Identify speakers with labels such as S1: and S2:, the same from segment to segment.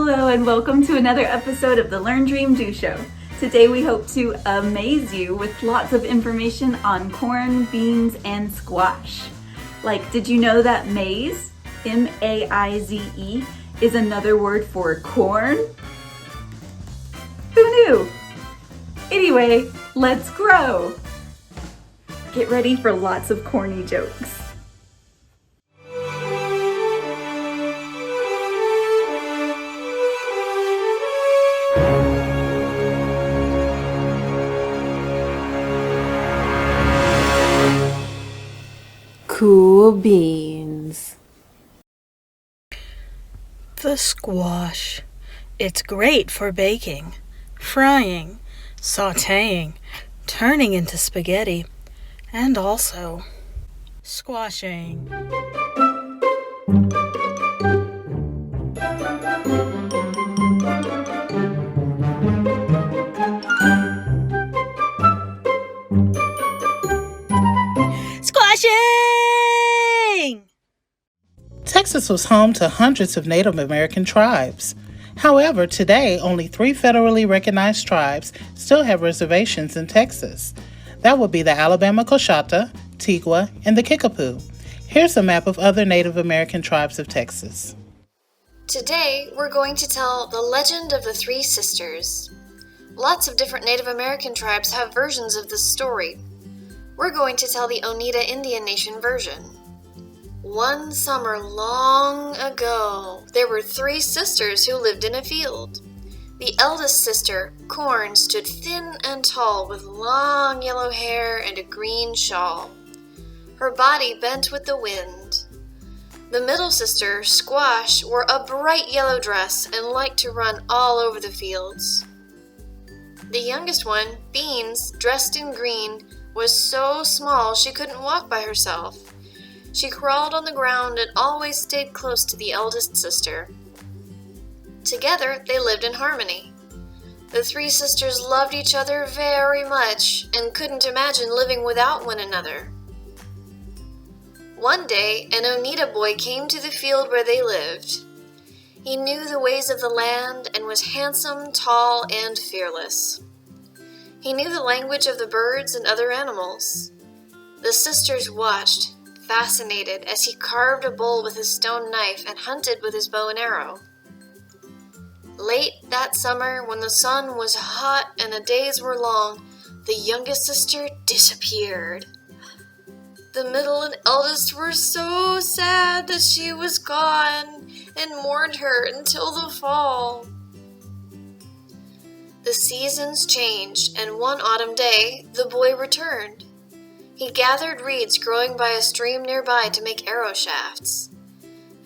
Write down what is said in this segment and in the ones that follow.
S1: Hello and welcome to another episode of the Learn, Dream, Do Show. Today we hope to amaze you with lots of information on corn, beans, and squash. Like, did you know that maize, M-A-I-Z-E, is another word for corn? Who knew? Anyway, let's grow! Get ready for lots of corny jokes.
S2: Cool beans.
S3: The squash. It's great for baking, frying, sautéing, turning into spaghetti, and also squashing. Squashing!
S4: Texas was home to hundreds of Native American tribes. However, today, only 3 federally recognized tribes still have reservations in Texas. That would be the Alabama Coshata, Tigwa, and the Kickapoo. Here's a map of other Native American tribes of Texas.
S5: Today, we're going to tell the legend of the 3 sisters. Lots of different Native American tribes have versions of this story. We're going to tell the Oneida Indian Nation version. One summer long ago, there were 3 sisters who lived in a field. The eldest sister, Corn, stood thin and tall with long yellow hair and a green shawl. Her body bent with the wind. The middle sister, Squash, wore a bright yellow dress and liked to run all over the fields. The youngest one, Beans, dressed in green, was so small she couldn't walk by herself. She crawled on the ground and always stayed close to the eldest sister. Together, they lived in harmony. The 3 sisters loved each other very much and couldn't imagine living without one another. One day, an Oneida boy came to the field where they lived. He knew the ways of the land and was handsome, tall, and fearless. He knew the language of the birds and other animals. The sisters watched, fascinated, as he carved a bowl with his stone knife and hunted with his bow and arrow. Late that summer, when the sun was hot and the days were long, the youngest sister disappeared. The middle and eldest were so sad that she was gone and mourned her until the fall. The seasons changed, and one autumn day, the boy returned. He gathered reeds growing by a stream nearby to make arrow shafts.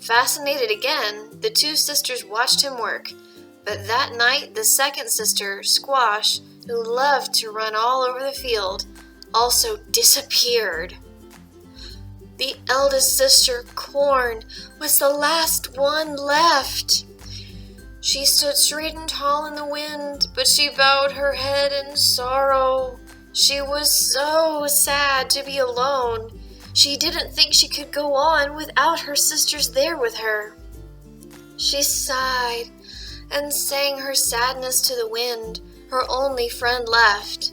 S5: Fascinated again, the 2 sisters watched him work, but that night the second sister, Squash, who loved to run all over the field, also disappeared. The eldest sister, Corn, was the last one left. She stood straight and tall in the wind, but she bowed her head in sorrow. She was so sad to be alone. She didn't think she could go on without her sisters there with her. She sighed and sang her sadness to the wind, her only friend left.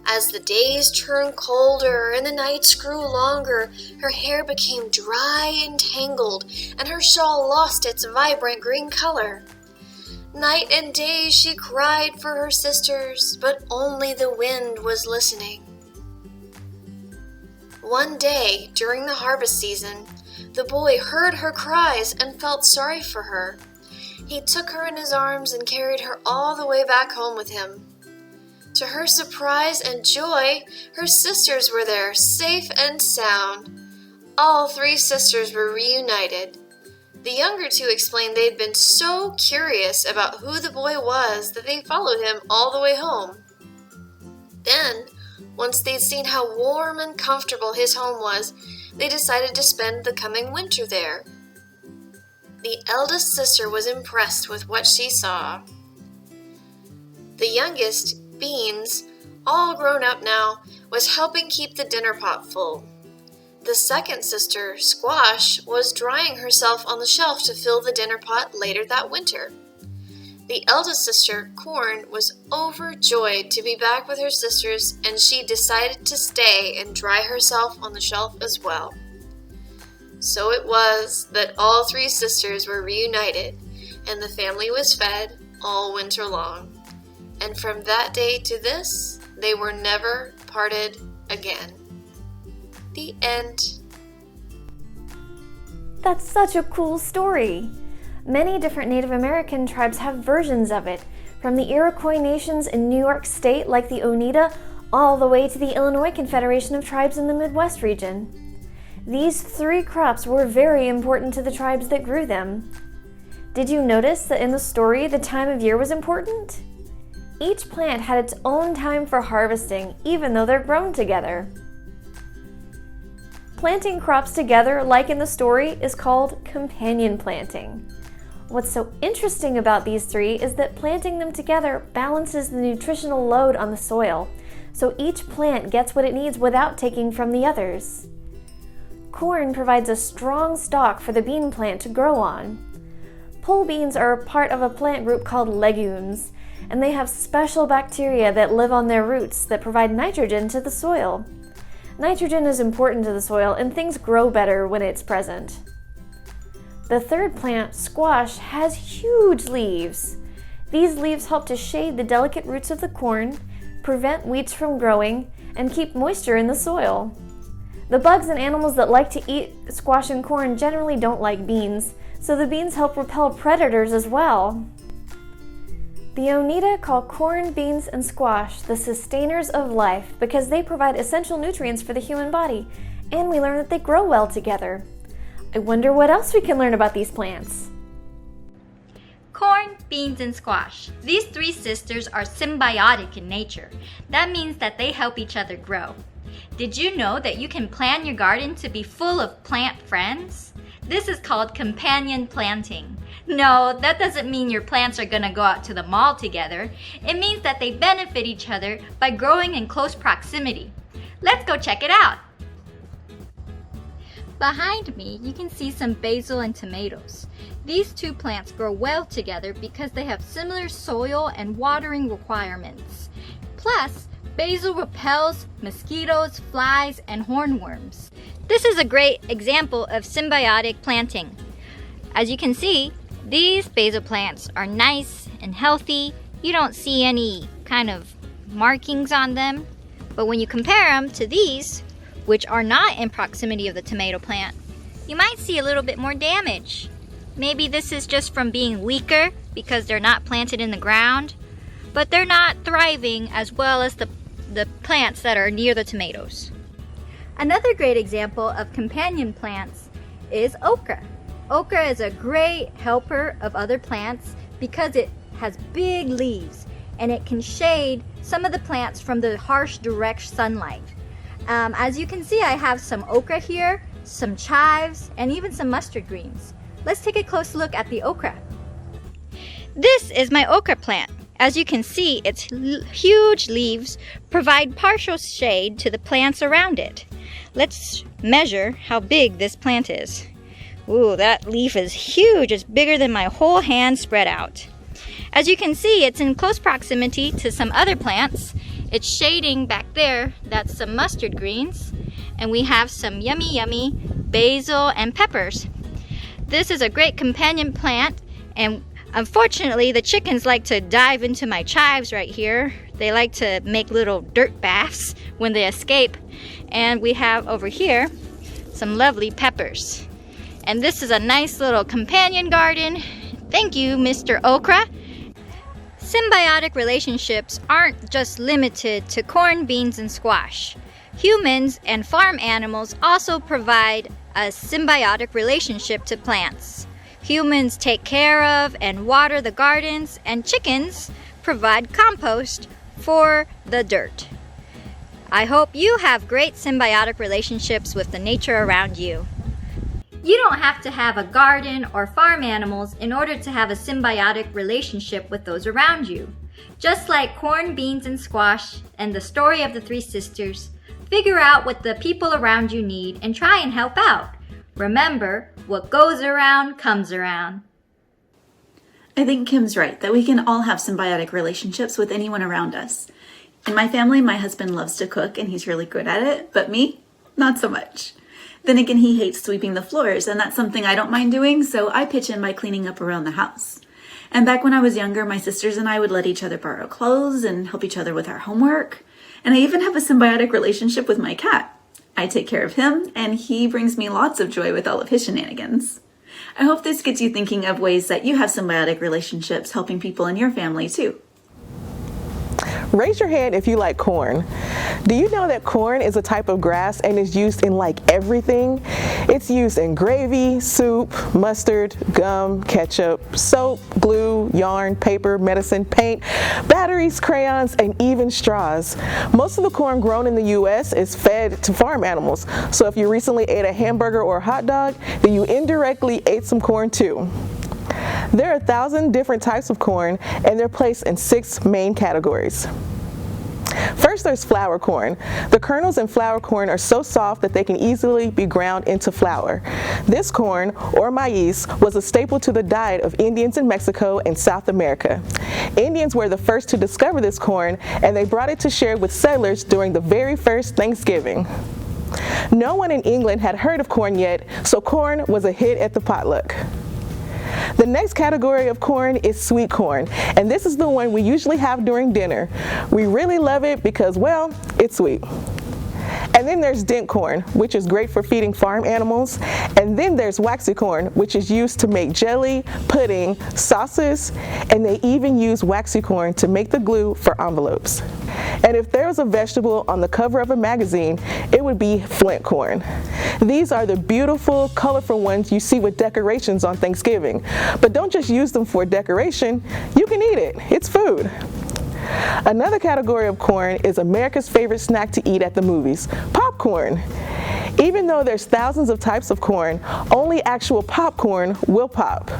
S5: As the days turned colder and the nights grew longer, her hair became dry and tangled, and her shawl lost its vibrant green color. Night and day she cried for her sisters, but only the wind was listening. One day, during the harvest season, the boy heard her cries and felt sorry for her. He took her in his arms and carried her all the way back home with him. To her surprise and joy, her sisters were there, safe and sound. All 3 sisters were reunited. The younger 2 explained they'd been so curious about who the boy was that they followed him all the way home. Then, once they'd seen how warm and comfortable his home was, they decided to spend the coming winter there. The eldest sister was impressed with what she saw. The youngest, Beans, all grown up now, was helping keep the dinner pot full. The second sister, Squash, was drying herself on the shelf to fill the dinner pot later that winter. The eldest sister, Corn, was overjoyed to be back with her sisters, and she decided to stay and dry herself on the shelf as well. So it was that all three sisters were reunited, and the family was fed all winter long. And from that day to this, they were never parted again. The end.
S6: That's such a cool story. Many different Native American tribes have versions of it, from the Iroquois nations in New York State like the Oneida, all the way to the Illinois Confederation of Tribes in the Midwest region. These three crops were very important to the tribes that grew them. Did you notice that in the story the time of year was important? Each plant had its own time for harvesting, even though they're grown together. Planting crops together, like in the story, is called companion planting. What's so interesting about these three is that planting them together balances the nutritional load on the soil, so each plant gets what it needs without taking from the others. Corn provides a strong stalk for the bean plant to grow on. Pole beans are a part of a plant group called legumes, and they have special bacteria that live on their roots that provide nitrogen to the soil. Nitrogen is important to the soil, and things grow better when it's present. The third plant, squash, has huge leaves. These leaves help to shade the delicate roots of the corn, prevent weeds from growing, and keep moisture in the soil. The bugs and animals that like to eat squash and corn generally don't like beans, so the beans help repel predators as well. The Oneida call corn, beans, and squash the sustainers of life because they provide essential nutrients for the human body, and we learn that they grow well together. I wonder what else we can learn about these plants.
S7: Corn, beans, and squash. These three sisters are symbiotic in nature. That means that they help each other grow. Did you know that you can plan your garden to be full of plant friends? This is called companion planting. No, that doesn't mean your plants are gonna go out to the mall together. It means that they benefit each other by growing in close proximity. Let's go check it out. Behind me, you can see some basil and tomatoes. These two plants grow well together because they have similar soil and watering requirements. Plus, basil repels mosquitoes, flies, and hornworms. This is a great example of symbiotic planting. As you can see, these basil plants are nice and healthy. You don't see any kind of markings on them. But when you compare them to these, which are not in proximity of the tomato plant, you might see a little bit more damage. Maybe this is just from being weaker because they're not planted in the ground, but they're not thriving as well as the plants that are near the tomatoes. Another great example of companion plants is okra. Okra is a great helper of other plants because it has big leaves and it can shade some of the plants from the harsh direct sunlight. As you can see, I have some okra here, some chives, and even some mustard greens. Let's take a close look at the okra. This is my okra plant. As you can see, its huge leaves provide partial shade to the plants around it. Let's measure how big this plant is. Ooh, that leaf is huge. It's bigger than my whole hand spread out. As you can see, it's in close proximity to some other plants. It's shading back there. That's some mustard greens. And we have some yummy basil and peppers. This is a great companion plant, and unfortunately the chickens like to dive into my chives right here. They like to make little dirt baths when they escape. And we have over here some lovely peppers. And this is a nice little companion garden. Thank you, Mr. Okra. Symbiotic relationships aren't just limited to corn, beans, and squash. Humans and farm animals also provide a symbiotic relationship to plants. Humans take care of and water the gardens, and chickens provide compost for the dirt. I hope you have great symbiotic relationships with the nature around you. You don't have to have a garden or farm animals in order to have a symbiotic relationship with those around you. Just like corn, beans, and squash and the story of the three sisters, figure out what the people around you need and try and help out. Remember, what goes around comes around.
S1: I think Kim's right that we can all have symbiotic relationships with anyone around us. In my family, my husband loves to cook and he's really good at it, but me, not so much. Then again, he hates sweeping the floors, and that's something I don't mind doing, so I pitch in by cleaning up around the house. And back when I was younger, my sisters and I would let each other borrow clothes and help each other with our homework. And I even have a symbiotic relationship with my cat. I take care of him, and he brings me lots of joy with all of his shenanigans. I hope this gets you thinking of ways that you have symbiotic relationships helping people in your family too.
S8: Raise your hand if you like corn. Do you know that corn is a type of grass and is used in like everything? It's used in gravy, soup, mustard, gum, ketchup, soap, glue, yarn, paper, medicine, paint, batteries, crayons, and even straws. Most of the corn grown in the U.S. is fed to farm animals. So if you recently ate a hamburger or a hot dog, then you indirectly ate some corn too. There are 1,000 different types of corn, and they're placed in 6 main categories. First, there's flour corn. The kernels in flour corn are so soft that they can easily be ground into flour. This corn, or maíz, was a staple to the diet of Indians in Mexico and South America. Indians were the first to discover this corn, and they brought it to share with settlers during the very first Thanksgiving. No one in England had heard of corn yet, so corn was a hit at the potluck. The next category of corn is sweet corn, and this is the one we usually have during dinner. We really love it because, well, it's sweet. And then there's dent corn, which is great for feeding farm animals. And then there's waxy corn, which is used to make jelly, pudding, sauces, and they even use waxy corn to make the glue for envelopes. And if there was a vegetable on the cover of a magazine, it would be flint corn. These are the beautiful, colorful ones you see with decorations on Thanksgiving. But don't just use them for decoration, you can eat it. It's food. Another category of corn is America's favorite snack to eat at the movies, popcorn. Even though there's thousands of types of corn, only actual popcorn will pop.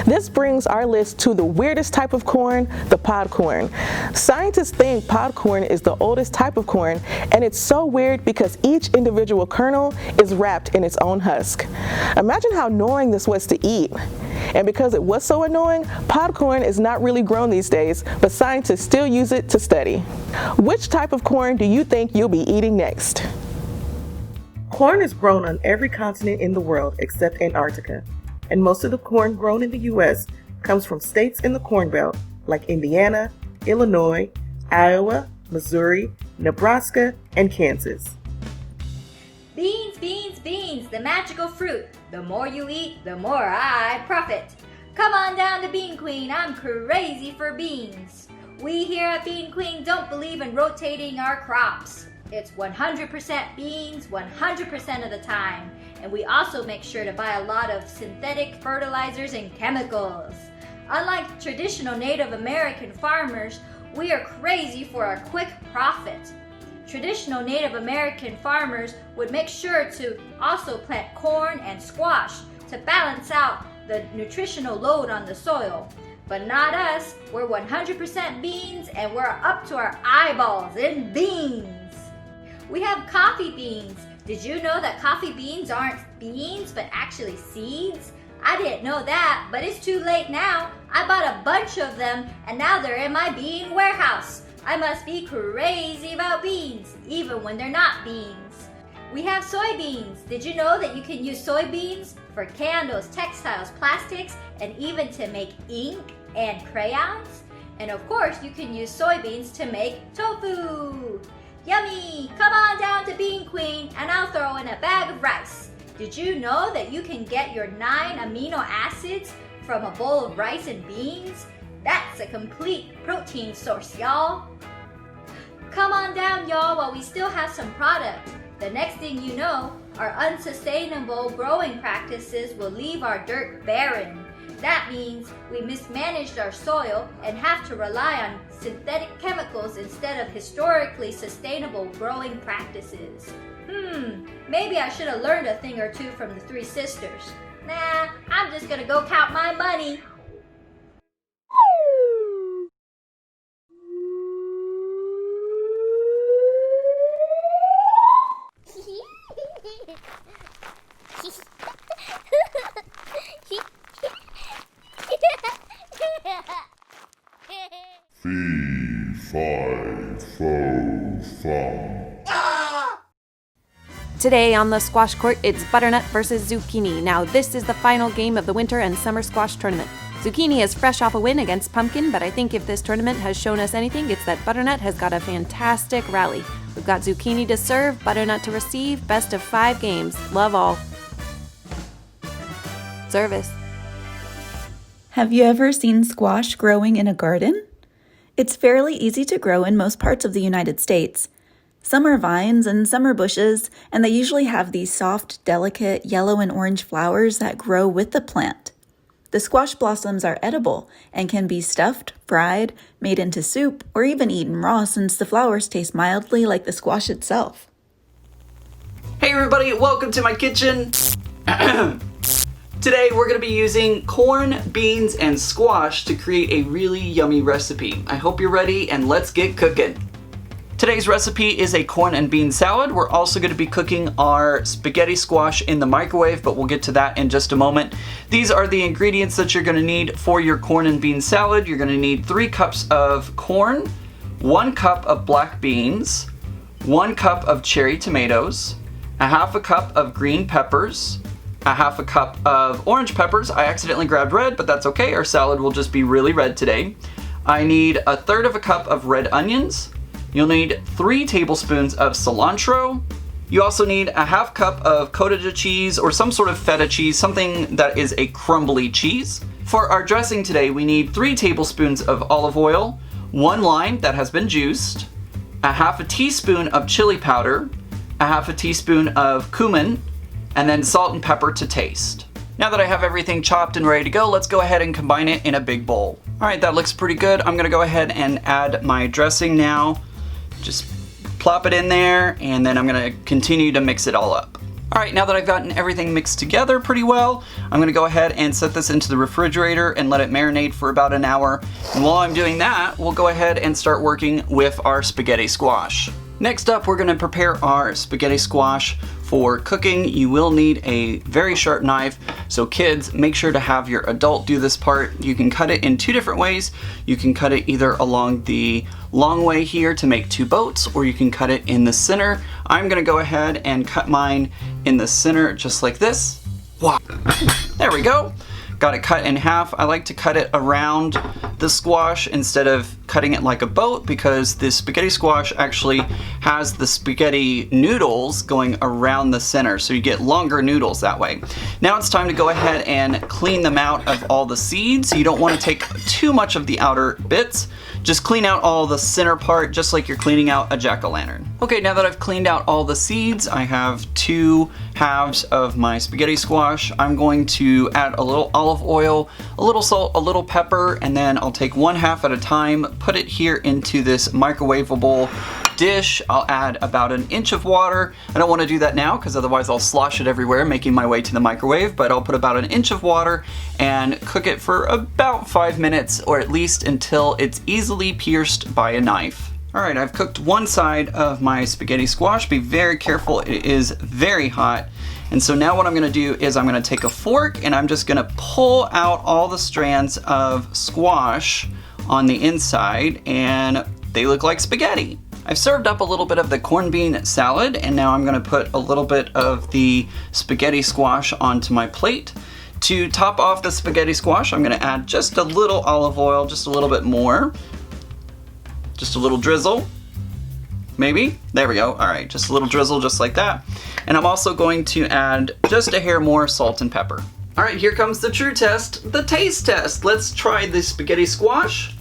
S8: This brings our list to the weirdest type of corn, the pod corn. Scientists think pod corn is the oldest type of corn, and it's so weird because each individual kernel is wrapped in its own husk. Imagine how annoying this was to eat. And because it was so annoying, pod corn is not really grown these days, but scientists still use it to study. Which type of corn do you think you'll be eating next?
S9: Corn is grown on every continent in the world except Antarctica, and most of the corn grown in the U.S. comes from states in the Corn Belt like Indiana, Illinois, Iowa, Missouri, Nebraska, and Kansas.
S7: Beans, beans, beans, the magical fruit. The more you eat, the more I profit. Come on down to Bean Queen, I'm crazy for beans. We here at Bean Queen don't believe in rotating our crops. It's 100% beans 100% of the time. And we also make sure to buy a lot of synthetic fertilizers and chemicals. Unlike traditional Native American farmers, we are crazy for a quick profit. Traditional Native American farmers would make sure to also plant corn and squash to balance out the nutritional load on the soil. But not us. We're 100% beans and we're up to our eyeballs in beans. We have coffee beans. Did you know that coffee beans aren't beans but actually seeds? I didn't know that, but it's too late now. I bought a bunch of them and now they're in my bean warehouse. I must be crazy about beans, even when they're not beans. We have soybeans. Did you know that you can use soybeans for candles, textiles, plastics, and even to make ink and crayons? And of course, you can use soybeans to make tofu. Yummy! Come on down to Bean Queen and I'll throw in a bag of rice. Did you know that you can get your 9 amino acids from a bowl of rice and beans? That's a complete protein source, y'all. Come on down, y'all, while we still have some product. The next thing you know, our unsustainable growing practices will leave our dirt barren. That means we mismanaged our soil and have to rely on synthetic chemicals instead of historically sustainable growing practices. Maybe I should have learned a thing or two from the 3 sisters. Nah, I'm just gonna go count my money.
S10: Yeah. Fee, fi, fo, fum.
S2: Today on the squash court, it's butternut versus zucchini. Now, this is the final game of the winter and summer squash tournament. Zucchini is fresh off a win against pumpkin, but I think if this tournament has shown us anything, it's that butternut has got a fantastic rally. We've got zucchini to serve, butternut to receive, best of 5 games. Love all. Service.
S1: Have you ever seen squash growing in a garden? It's fairly easy to grow in most parts of the United States. Some are vines and some are bushes, and they usually have these soft, delicate yellow and orange flowers that grow with the plant. The squash blossoms are edible and can be stuffed, fried, made into soup, or even eaten raw since the flowers taste mildly like the squash itself.
S11: Hey everybody, welcome to my kitchen. Today we're going to be using corn, beans, and squash to create a really yummy recipe. I hope you're ready and let's get cooking. Today's recipe is a corn and bean salad. We're also going to be cooking our spaghetti squash in the microwave, but we'll get to that in just a moment. These are the ingredients that you're going to need for your corn and bean salad. You're going to need 3 cups of corn, 1 cup of black beans, 1 cup of cherry tomatoes, a half a cup of green peppers, a half a cup of orange peppers. I accidentally grabbed red, but that's okay. Our salad will just be really red today. I need 1/3 of a cup of red onions. You'll need 3 tablespoons of cilantro. You also need a half cup of cottage cheese or some sort of feta cheese, something that is a crumbly cheese. For our dressing today, we need 3 tablespoons of olive oil, 1 lime that has been juiced, a half a teaspoon of chili powder, a half a teaspoon of cumin, and then salt and pepper to taste. Now that I have everything chopped and ready to go, let's go ahead and combine it in a big bowl. All right, that looks pretty good. I'm gonna go ahead and add my dressing now. Just plop it in there, and then I'm gonna continue to mix it all up. All right, now that I've gotten everything mixed together pretty well, I'm gonna go ahead and set this into the refrigerator and let it marinate for about an hour. And while I'm doing that, we'll go ahead and start working with our spaghetti squash. Next up, we're gonna prepare our spaghetti squash. For cooking, you will need a very sharp knife, so kids, make sure to have your adult do this part. You can cut it in 2 different ways. You can cut it either along the long way here to make 2 boats, or you can cut it in the center. I'm gonna go ahead and cut mine in the center just like this. Wow. There we go. Got it cut in half. I like to cut it around the squash instead of cutting it like a boat, because the spaghetti squash actually has the spaghetti noodles going around the center, so you get longer noodles that way. Now it's time to go ahead and clean them out of all the seeds. You don't want to take too much of the outer bits. Just clean out all the center part, just like you're cleaning out a jack-o'-lantern. Okay, now that I've cleaned out all the seeds, I have 2 halves of my spaghetti squash. I'm going to add a little olive oil, a little salt, a little pepper, and then I'll take 1 half at a time, put it here into this microwavable dish. I'll add about 1 inch of water. I don't want to do that now because otherwise I'll slosh it everywhere making my way to the microwave, but I'll put about 1 inch of water and cook it for about 5 minutes, or at least until it's easily pierced by a knife. All right, I've cooked 1 side of my spaghetti squash. Be very careful, it is very hot. And so now what I'm gonna do is I'm gonna take a fork and I'm just gonna pull out all the strands of squash on the inside, and they look like spaghetti. I've served up a little bit of the corned bean salad, and now I'm gonna put a little bit of the spaghetti squash onto my plate. To top off the spaghetti squash, I'm gonna add just a little olive oil, just a little bit more. Just a little drizzle, maybe. There we go. All right, just a little drizzle, just like that. And I'm also going to add just a hair more salt and pepper. All right, here comes the true test, the taste test. Let's try the spaghetti squash.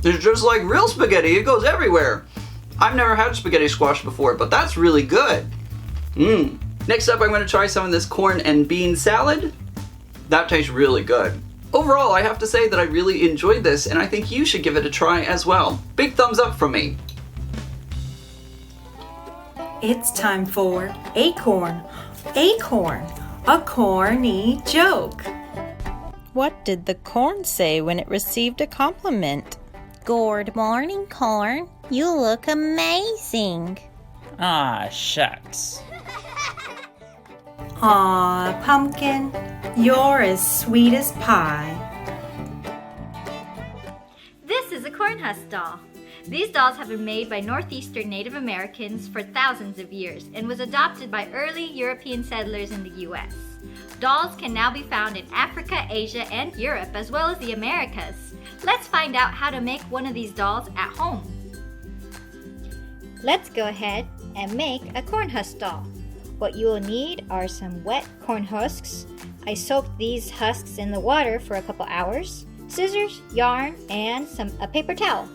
S11: It's just like real spaghetti, it goes everywhere. I've never had spaghetti squash before, but that's really good. Next up, I'm gonna try some of this corn and bean salad. That tastes really good. Overall, I have to say that I really enjoyed this, and I think you should give it a try as well. Big thumbs up from me.
S12: It's time for Acorn, a corny joke.
S13: What did the corn say when it received a compliment?
S14: Good morning, corn. You look amazing.
S15: Ah, shucks.
S12: Aw, pumpkin, you're as sweet as pie.
S7: corn husk doll. These dolls have been made by northeastern Native Americans for thousands of years and was adopted by early European settlers in the U.S. Dolls can now be found in Africa, Asia, and Europe, as well as the Americas. Let's find out how to make one of these dolls at home. Let's go ahead and make a corn husk doll. What you will need are some wet corn husks. I soaked these husks in the water for a couple hours, scissors, yarn, and a paper towel.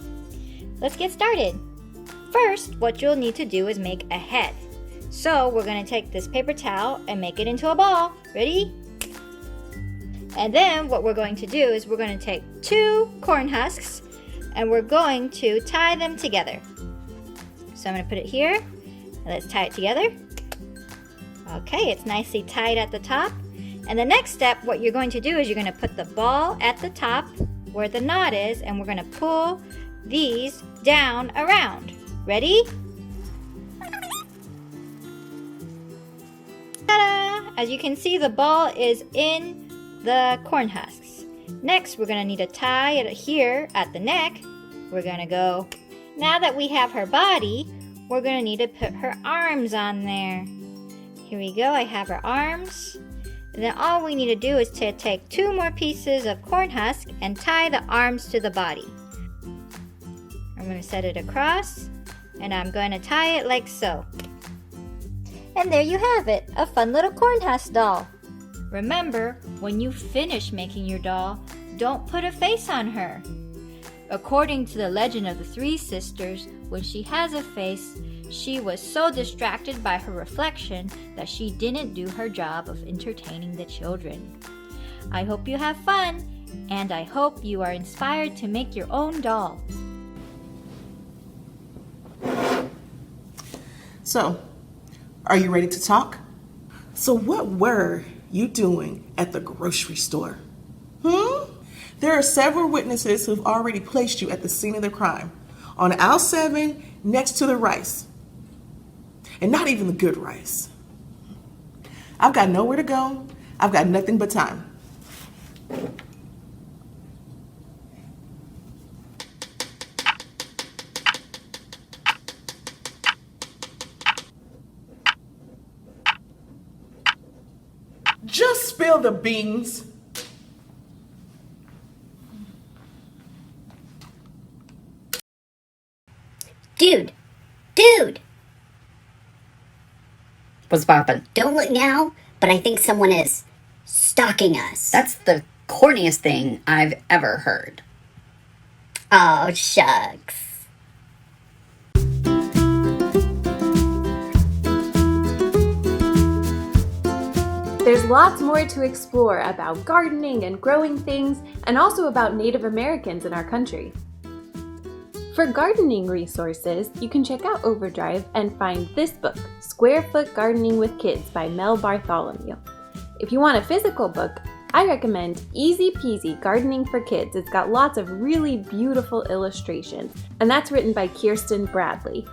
S7: Let's get started. First, what you'll need to do is make a head. So we're going to take this paper towel and make it into a ball. Ready? And then what we're going to do is we're going to take 2 corn husks and we're going to tie them together. So I'm going to put it here. Let's tie it together. Okay, it's nicely tied at the top. And the next step, what you're going to do is you're going to put the ball at the top where the knot is, and we're going to pull these down around. Ready? Ta-da! As you can see, the ball is in the corn husks. Next, we're going to need to tie it here at the neck. We're going to go. Now that we have her body, we're going to need to put her arms on there. Here we go, I have her arms. And then all we need to do is to take 2 more pieces of corn husk and tie the arms to the body. I'm going to set it across and I'm going to tie it like so. And there you have it, a fun little corn husk doll. Remember, when you finish making your doll, don't put a face on her. According to the legend of the 3 sisters, when she has a face, she was so distracted by her reflection that she didn't do her job of entertaining the children. I hope you have fun, and I hope you are inspired to make your own doll.
S9: So, are you ready to talk? So what were you doing at the grocery store? There are several witnesses who've already placed you at the scene of the crime, on aisle 7 next to the rice. And not even the good rice. I've got nowhere to go. I've got nothing but time. Just spill the beans.
S16: Dude!
S17: What's poppin'?
S16: Don't look now, but I think someone is stalking us.
S17: That's the corniest thing I've ever heard.
S16: Oh, shucks.
S2: There's lots more to explore about gardening and growing things, and also about Native Americans in our country. For gardening resources, you can check out Overdrive and find this book, Square Foot Gardening with Kids by Mel Bartholomew. If you want a physical book, I recommend Easy Peasy Gardening for Kids. It's got lots of really beautiful illustrations, and that's written by Kirsten Bradley.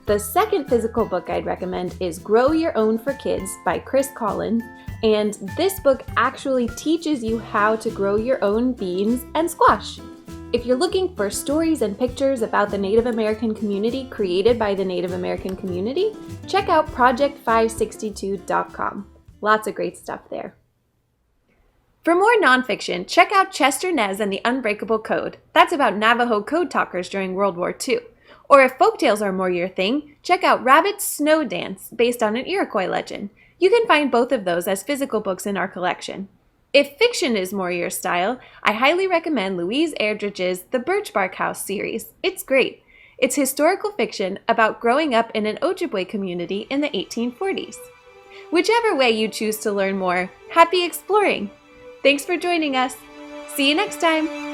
S2: The second physical book I'd recommend is Grow Your Own for Kids by Chris Collins, and this book actually teaches you how to grow your own beans and squash. If you're looking for stories and pictures about the Native American community created by the Native American community, check out project562.com. Lots of great stuff there. For more nonfiction, check out Chester Nez and the Unbreakable Code. That's about Navajo code talkers during World War II. Or if folktales are more your thing, check out Rabbit's Snow Dance, based on an Iroquois legend. You can find both of those as physical books in our collection. If fiction is more your style, I highly recommend Louise Erdrich's The Birch Bark House series. It's great. It's historical fiction about growing up in an Ojibwe community in the 1840s. Whichever way you choose to learn more, happy exploring! Thanks for joining us. See you next time!